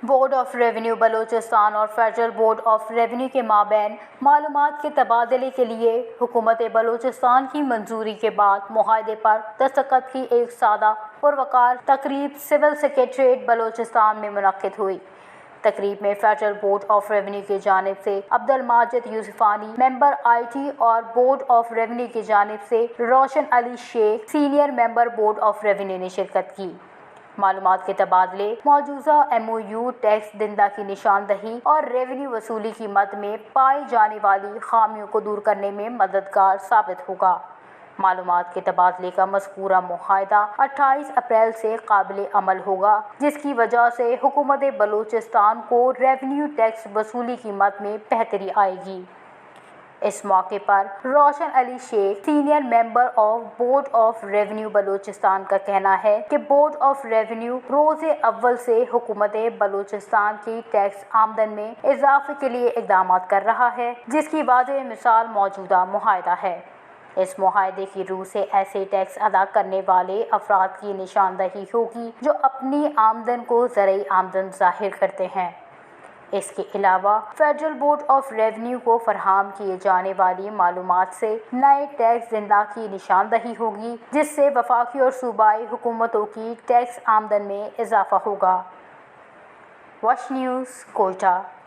Board of revenue Balochistan اور federal board of revenue کے مابین معلومات کے تبادلے کے لیے حکومت بلوچستان کی منظوری کے بعد معاہدے پر دستخط کی ایک سادہ پروقار تقریب سول سکریٹریٹ بلوچستان میں منعقد ہوئی۔ تقریب میں فیڈرل بورڈ آف ریونیو کی جانب سے عبدالماجد یوسفانی ممبر آئی ٹی اور بورڈ آف ریونیو کی جانب سے روشن علی شیخ senior member board of revenue نے شرکت کی۔ معلومات کے تبادلے موجودہ ایم او یو ٹیکس دہندہ کی نشاندہی اور ریونیو وصولی کی مد میں پائی جانے والی خامیوں کو دور کرنے میں مددگار ثابت ہوگا۔ معلومات کے تبادلے کا مذکورہ معاہدہ 28 اپریل سے قابل عمل ہوگا، جس کی وجہ سے حکومت بلوچستان کو ریونیو ٹیکس وصولی کی مد میں بہتری آئے گی۔ اس موقع پر روشن علی شیخ senior member of board of revenue Balochistan کا کہنا ہے کہ بورڈ آف ریونیو روز اول سے حکومت بلوچستان کی ٹیکس آمدن میں اضافے کے لیے اقدامات کر رہا ہے، جس کی واضح مثال موجودہ معاہدہ ہے۔ اس معاہدے کی روح سے ایسے ٹیکس ادا کرنے والے افراد کی نشاندہی ہوگی جو اپنی آمدن کو زرعی آمدن ظاہر کرتے ہیں۔ اس کے علاوہ فیڈرل بورڈ آف ریونیو کو فراہم کیے جانے والی معلومات سے نئے ٹیکس دہندہ کی نشاندہی ہوگی، جس سے وفاقی اور صوبائی حکومتوں کی ٹیکس آمدن میں اضافہ ہوگا۔ Wash news, Quetta.